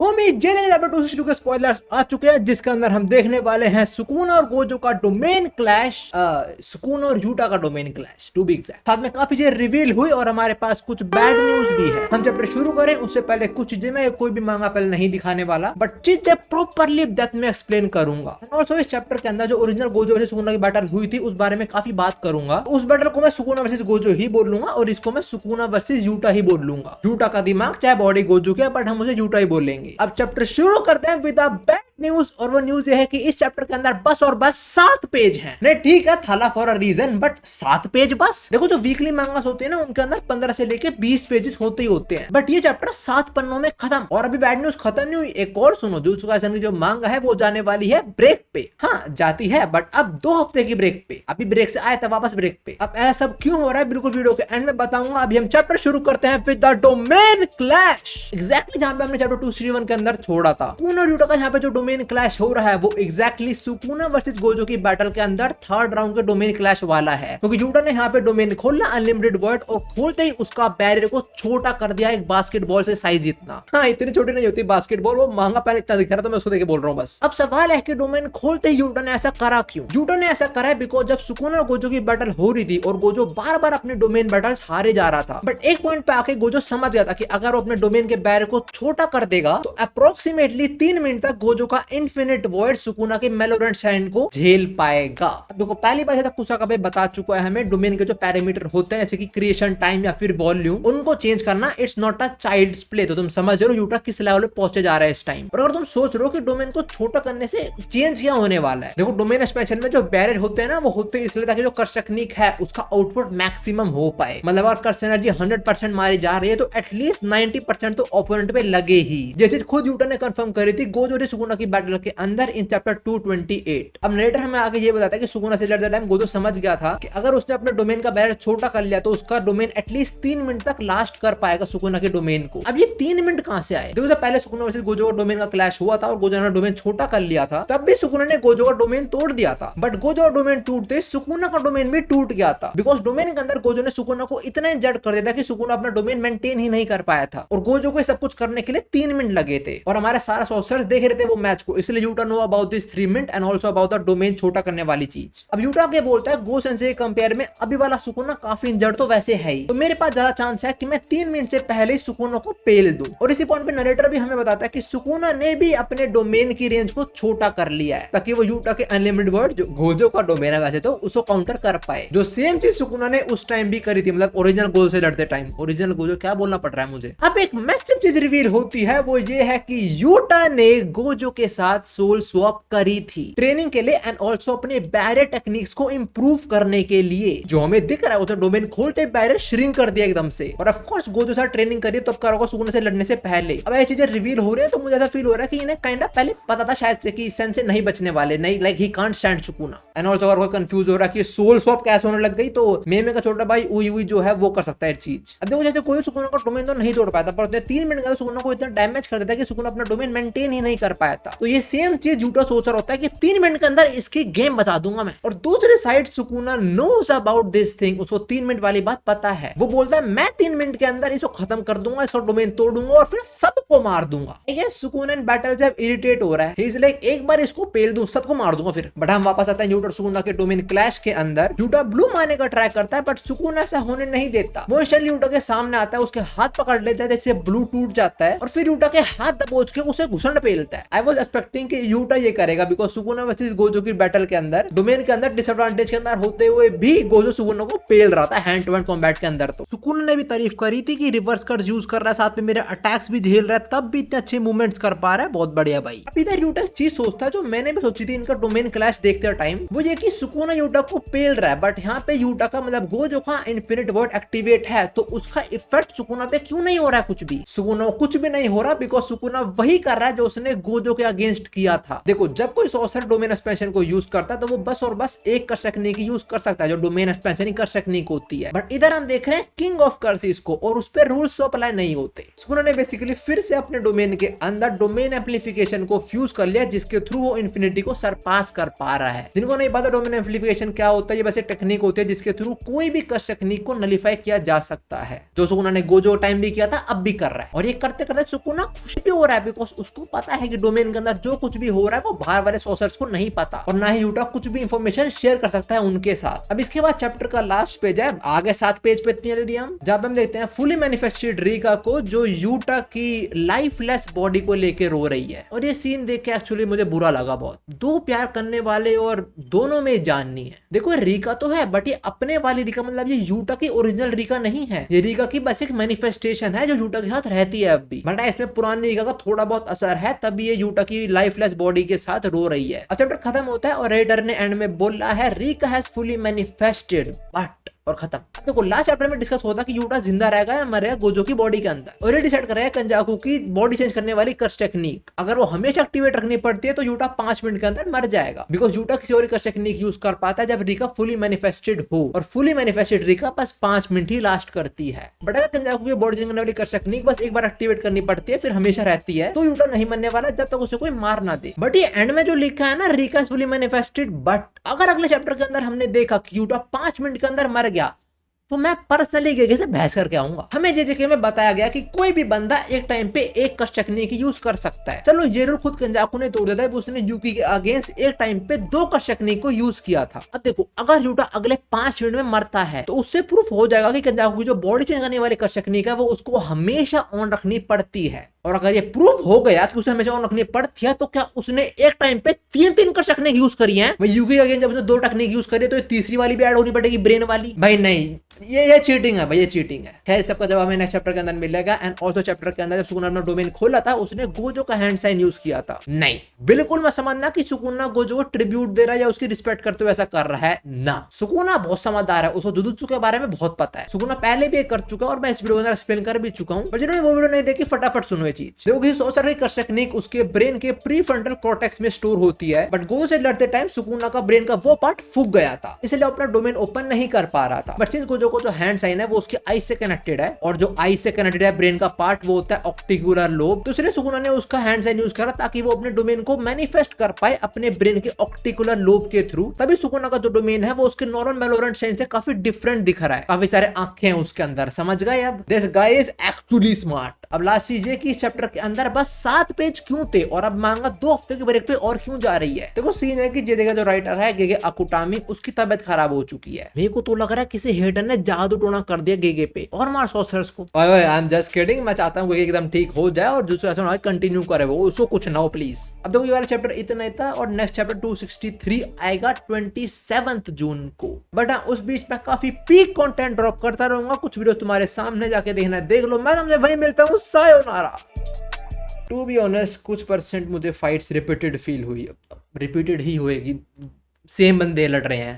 Homi chapter 262 के spoilers आ चुके हैं, जिसके अंदर हम देखने वाले हैं सुकूना और गोजो का डोमेन क्लैश, सुकूना और यूटा का domain clash to be exact. साथ में काफी चीजें रिवील हुई और हमारे पास कुछ बैड न्यूज भी है। हम चैप्टर शुरू करें उससे पहले कुछ चीजें मैं कोई भी मांगा पहले नहीं दिखाने वाला, बट चीजें प्रॉपरली डेप्थ में एक्सप्लेन करूंगा। ऑल्सो इस चैप्टर के अंदर जो ओरिजिनल गोजो वर्सेस सुकूना की बैटल हुई थी उस बारे में काफी बात करूंगा। उस बैटल को मैं सुकूना वर्सेस गोजो ही बोल लूंगा और इसको मैं सुकूना वर्सेस यूटा ही बोल लूंगा। यूटा का दिमाग चाहे बॉडी गोजो के, बट हम उसे यूटा ही बोलेंगे। अब चैप्टर शुरू करते हैं विद अ बैड न्यूज, और वो न्यूज ये है कि इस चैप्टर के अंदर बस और बस 7 पेज हैं। नहीं ठीक है, Thala for a reason, but 7 page बस। देखो जो वीकली मांगास होते हैं ना उनके अंदर 15 से लेके 20 पेजेस होते ही होते हैं, बट ये चैप्टर 7 पन्नों में खत्म। और अभी बैड न्यूज खत्म नहीं हुई, एक और सुनो। जुजुत्सु काइसेन की जो मांगा है वो जाने वाली है ब्रेक पे। हाँ जाती है, बट अब 2 हफ्ते की ब्रेक पे। अभी ब्रेक से आए थे वापस ब्रेक पे। अब ऐसा सब क्यों हो रहा है बिल्कुल वीडियो के एंड में बताऊंगा। अभी हम चैप्टर शुरू करते हैं with the domain clash, exactly जहां पे हमने चैप्टर 261 के अंदर छोड़ा था। सुकूना और यूटा का यहाँ पे जो डोमेन क्लैश हो रहा है वो एग्जैक्टली सुकूना वर्सेस गोजो की बैटल के अंदर 3rd राउंड के डोमेन क्लैश वाला है, क्योंकि यूटा ने यहाँ पे डोमेन खोला अनलिमिटेड वर्ड, और खोलते ही उसका बैरियर को छोटा कर दिया एक बास्केटबॉल से साइज इतना। हाँ इतनी छोटी नहीं होती बास्केटबॉल, वो महंगा पहले इतना दिख रहा था, मैं उसको देख के बोल रहा हूँ बस। अब सवाल है कि डोमेन खोलते ही यूटा ने ऐसा करा क्यों? यूटा ने ऐसा करा है बिकॉज जब सुकूना और गोजो की बैटल हो रही थी और गोजो बार बार अपने डोमेन बैटल्स हारे जा रहा था, बट एक पॉइंट पे आके गोजो समझ गया था कि अगर वो अपने डोमेन के बैरियर को छोटा कर देगा तो अप्रोक्सीमेटली 3 मिनट तक गोजो का इन्फिनिट वॉइड सुकूना के मेलोरेंट शाइन को झेल पाएगा। देखो पहली बार तक कुसाकाबे बता चुका है हमें डोमेन के जो पैरामीटर होते हैं जैसे कि क्रिएशन टाइम या फिर वॉल्यूम, उनको चेंज करना it's not a child's play. तो तुम समझ रहे हो यूटा किस लेवल पे पहुंचे जा रहा है इस टाइम। और अगर तुम सोच रहे हो कि डोमेन को छोटा करने से चेंज क्या होने वाला है, देखो डोमेन एक्सपेंशन में जो बैरियर होते हैं ना वो होते हैं इसलिए ताकि जो कर्स टेक्निक है उसका आउटपुट मैक्सिमम हो पाए। मतलब अगर कर्स एनर्जी 100% मारी जा रही है तो एटलीस्ट 90% तो ओपोनेंट पे लगे ही। ये चीज खुद यूटा ने कंफर्म करी थी गोजो और सुकूना की बैटल के अंदर इन चैप्टर 228। अब लेटर हमें आगे ये बताता है कि सुकूना से लड़ते टाइम गोजो समझ गया था कि अगर उसने अपने डोमेन का बैरियर छोटा कर लिया तो उसका डोमेन एटलीस्ट 3 मिनट तक लास्ट कर पाएगा सुकूना के डोमेन को। अब ये 3 मिनट कहां से आए? देखो पहले सुकूना वर्सेस गोजो का डोमेन का क्लैश हुआ था और गोजो ने डोमेन छोटा कर लिया था, तब भी सुकूना ने गोजो का डोमेन तोड़ दिया था, बट गोजो का डोमेन टूटते सुकूना का डोमेन भी टूट गया था, बिकॉज डोमेन के अंदर गोजो ने सुकूना को इतना जड़ कर दिया था कि सुकूना अपना डोमेन मेंटेन ही नहीं कर पाया था, और गोजो को सब कुछ करने के लिए 3 मिनट लगे थे। और हमारे सारा सोर्सर्स देख रहे थे वो मैच को, इसलिए Utah know about this 3 minute and also about the domain छोटा करने वाली चीज। अब यूटा के बोलता है गो सेंसे के कंपेयर में अभी वाला सुकूना काफी इंजर्ड तो वैसे है ही, तो मेरे पास ज्यादा चांस है कि मैं 3 मिनट से पहले ही सुकूना को पेल दूं। और इसी पॉइंट पे नरेटर भी हमें बताता है कि सुकूना ने भी अपने डोमेन की रेंज को छोटा कर लिया है ताकि वो यूटा के अनलिमिटेड वर्ड जो गोजो का डोमेन है वैसे तो उसको काउंटर कर पाए, जो सेम चीज सुकूना ने उस टाइम भी करी थी, मतलब ओरिजिनल गोजो से लड़ते टाइम। ओरिजिनल गोजो क्या बोलना पड़ रहा है मुझे। अब एक मैसिव चीज रिवील होती है, वो ये है कि यूटा ने गोजो के साथ सोल स्वैप करी थी ट्रेनिंग के लिए एंड आल्सो अपने बैरियर टेक्निक्स को इंप्रूव करने के लिए। जो हमें दिख रहा है वो डोमेन खोलते बैरियर श्रिंक कर दिया एकदम से, और ऑफ कोर्स गोजो साथ ट्रेनिंग करी तब करोगा सुकूना से लड़ने से पहले। अब ये चीजें रिवील हो रही है तो मुझे ऐसा फील हो रहा है कि इन्हें काइंड ऑफ पहले पता था शायद से कि सेंस से नहीं बचने वाले, नहीं like he can't stand Sukuna. And also अगर कोई कंफ्यूज हो रहा है कि सोल स्वैप कैसे होने लग गई, तो मेमे का छोटा भाई उई उई जो है वो कर सकता है चीज। अब देखो जैसे कोई सुकूना का डोमेन तो नहीं तोड़ पाया था, पर 3 मिनट का सुकूना को इतना डैमेज कर देता है कि सुकूना अपना डोमेन मेंटेन ही नहीं कर पाया था। तो ये सेम चीज यूटा सोच रहा होता है कि 3 मिनट के अंदर इसकी गेम बचा दूंगा मैं। और दूसरी side Sukuna knows about this thing, उसको 3 मिनट वाली बात पता है। वो बोलता है मैं 3 मिनट के अंदर इसको खत्म कर दूंगा, इसका डोमेन तोड़ दूंगा और फिर सबको मार दूंगा। सुकूना इन बैटल जब इरिटेट हो रहा है इसलिए एक बार इसको पेल दूं, सबको मार दूंगा फिर। बट हम वापस आते हैं यूटा और सुकूना के डोमेन क्लैश के अंदर। यूटा ब्लू मारने का ट्राई करता है बट सुकूना ऐसा होने नहीं देता। वो इंस्टेंटली यूटा के सामने आता है, उसके हाथ पकड़ लेता है जैसे ब्लू टूट जाता है, और फिर यूटा के हाथ दबोच के उसे घुसंड पेलता है। आई वाज एक्सपेक्टिंग कि यूटा ये करेगा बिकॉज सुकूना वर्सेस गोजो की बैटल के अंदर डोमेन के अंदर डिसएडवांटेज के अंदर होते हुए भी गोजो सुकूना को पेल रहा था हैंड टू हैंड कॉम्बैट के अंदर। तो सुकूना ने भी तारीफ करी थी कि रिवर्स कर्स यूज कर रहा है, साथ में मेरे अटैक्स भी झेल रहा है, तब भी इतने अच्छे मूवमेंट्स कर पा रहा है, बहुत बढ़िया भाई। अब इधर यूटा चीज सोचता है जो मैंने भी सोची थी इनका डोमेन क्लैश देखते टाइम, वो ये कि सुकूना यूटा को पेल रहा है, बट यहाँ पे यूटा का मतलब गोजो का इन्फिनिट वर्ड एक्टिवेट है, तो उसका इफेक्ट सुकूना पे क्यों नहीं हो रहा है कुछ भी? सुकूना कुछ भी नहीं हो रहा बिकॉज सुकूना वही कर रहा है जो उसने गोजो के अगेंस्ट किया था। देखो जब कोई सॉर्सर डोमेन एक्सपेंशन को यूज करता है तो वो बस और बस एक कर्स टेक्निक यूज कर सकता है जो डोमेन एक्सपेंशन कर्स टेक्निक होती है। बट इधर हम देख रहे हैं किंग ऑफ कर्सिस को और उस पर रूल्स अप्लाई नहीं होते। सुकुना ने बेसिकली फिर से अपने डोमेन के अंदर डोमेन एम्प्लीफिकेशन को फ्यूज कर लिया जिसके थ्रू वो इन्फिनिटी को सरपास कर पा रहा है। जिनको नहीं पता डोमेन एम्प्लीफिकेशन क्या होता है, ये वैसे टेक्निक होती है जिसके थ्रू कोई भी कर्स टेक्निक को नलीफाई किया जा सकता है, जो सुकुना ने गोजो टाइम भी किया था अब भी कर रहा है। और ये करते करते सुकुना खुश भी हो रहा है बिकॉज उसको पता है कि डोमेन के अंदर जो कुछ भी हो रहा है वो बाहर वाले सॉर्सर्स को नहीं पता और ना ही यूटा कुछ भी इंफॉर्मेशन शेयर कर सकता है उनके साथ। अब इसके बाद चैप्टर का लास्ट पेज है, आगे 7 पेज पे हम जब हम देखते हैं फुली मैनिफेस्टेड रीका को जो यूटा की लाइफलेस बॉडी को लेके रो रही है। और ये सीन देख के एक्चुअली मुझे बुरा लगा बहुत। दो प्यार करने वाले और दोनों में जान नहीं है। देखो रीका तो है बट ये अपने वाली रीका, मतलब ये यूटा की ओरिजिनल रीका नहीं है। ये रीका की बस एक मैनिफेस्टेशन है जो यूटा के साथ रहती है अब भी, बट इसमें पुरानी रीका का थोड़ा बहुत असर है, तभी ये यूटा की लाइफलेस बॉडी के साथ रो रही है। अब चैप्टर खत्म होता है और रेडर ने एंड में बोला है Rica has fully manifested but, और खत्म। देखो लास्ट चैप्टर में डिस्कस होता है कि यूटा जिंदा रहेगा या मरेगा गोजो की बॉडी के अंदर, और ये डिसाइड कर रहा है कंजाकू की बॉडी चेंज करने वाली कर्स टेक्निक अगर वो हमेशा एक्टिवेट रखनी पड़ती है तो यूटा 5 मिनट के अंदर मर जाएगा बिकॉज यूटा किसी और कर्स टेक्निक यूज कर पाता है जब रीका फुली मैनिफेस्टेड हो, और फुली मैनिफेस्टेड रीका बस 5 मिनट ही लास्ट करती है। बट अगर कंजाकू की बॉडी चेंज करने वाली कर्स टेक्निक बस एक बार एक्टिवेट करनी पड़ती है फिर हमेशा रहती है तो यूटा नहीं मरने वाला जब तक उसे कोई मार ना दे। बट ये एंड में जो लिखा है ना रीका फुली मैनिफेस्टेड बट, अगर अगले चैप्टर के अंदर हमने देखा कि यूटा 5 मिनट के अंदर मर गया तो मैं पर्सनली गेगे से बहस करके आऊंगा। हमें जेजेके में बताया गया कि कोई भी बंदा एक टाइम पे एक कर्स टेक्निक यूज कर सकता है। चलो ये रूल खुद कंजाकू ने तोड़ दिया था, उसने यूकी के अगेंस्ट एक टाइम पे 2 कर्स टेक्निक को यूज किया था। अब देखो अगर यूटा अगले 5 मिनट में मरता है तो उससे प्रूफ हो जाएगा कि कंजाकू की जो बॉडी चेंज करने वाली कर्स टेक्निक है वो उसको हमेशा ऑन रखनी पड़ती है। और अगर ये प्रूफ हो गया कि उसे हमेशा ऑन रखनी पड़ती है तो क्या उसने एक टाइम पे 3 कर्स टेक्निक यूज करी है? भाई यूकी के अगेंस्ट जब उसने 2 टेक्निक यूज करी तो तीसरी वाली भी ऐड होनी पड़ेगी, ब्रेन वाली। भाई नहीं, ये चीटिंग है भाई, ये चीटिंग है। खैर सबका जवाब हमें नेक्स्ट चैप्टर के अंदर मिलेगा। एंड ऑल्सो चैप्टर के अंदर जब सुकुना ने डोमेन खोला था उसने गोजो का हैंड साइन यूज किया था। नहीं, बिल्कुल मत समझना कि सुकुना गोजो को ट्रिब्यूट दे रहा है या उसकी रिस्पेक्ट करते हुए ऐसा कर रहा है ना। सुकुना बहुत समझदार है, उसको जुजुत्सु के बारे में बहुत पता है। सुकुना पहले भी कर चुका है और मैं इस वीडियो के अंदर एक्सप्लेन कर भी चुका हूं, पर जिन्होंने वो वीडियो नहीं देखी फटाफट सुनो ये चीज। देखो कि सोशल कर्स टेक्निक उसके ब्रेन के प्रीफ्रंटल कॉर्टेक्स में स्टोर होती है, बट गोजो से लड़ते टाइम सुकुना का ब्रेन का वो पार्ट फूक गया था, इसलिए अपना डोमेन ओपन नहीं कर पा रहा था। बट सिंस गोजो को जो हैंड साइन है वो उसके आई से कनेक्टेड है और जो आई से कनेक्टेड है ब्रेन का पार्ट वो होता है ऑप्टिक्यूलर लोब, तो इसलिए सुकुना ने उसका हैंड साइन यूज करा ताकि वो अपने डोमेन को मैनिफेस्ट कर पाए अपने ब्रेन के ऑप्टिक्यूलर लोब के थ्रू। तभी सुकुना का जो डोमेन है वो उसके नॉर्मल मैलोरेंट साइन से काफी डिफरेंट दिख रहा है, काफी सारे आंखें हैं उसके अंदर, समझ गए? अब this guy is actually smart. अब लास्ट चीज ये कि इस चैप्टर के अंदर बस 7 पेज क्यों थे और अब मांगा 2 हफ्ते के ब्रेक पे और क्यों जा रही है? देखो सीन है कि जेजेगा जो राइटर है गेगे अकुटामी, उसकी तबियत खराब हो चुकी है। मेरे को तो लग रहा है किसी हेटर ने जादू टोना कर दिया गेगे पे और मार सॉर्सर्स को। ओए आई एम जस्ट किडिंग, मैं चाहता हूं कि एकदम ठीक हो जाए और जो ऐसा ना कंटिन्यू करे वो, उसको कुछ ना हो प्लीज। अब देखो ये वाला चैप्टर इतना ही था और नेक्स्ट चैप्टर 263 आएगा 27 जून को। बट उस बीच में काफी पीक कंटेंट ड्रॉप करता रहूंगा, कुछ वीडियोस तुम्हारे सामने जाके देखना देख लो। मैं तुमसे वहीं मिलता हूँ, सायोनारा। टू बी ऑनेस्ट कुछ % मुझे फाइट्स रिपीटेड फील हुई, रिपीटेड ही होएगी, सेम बंदे लड़ रहे हैं।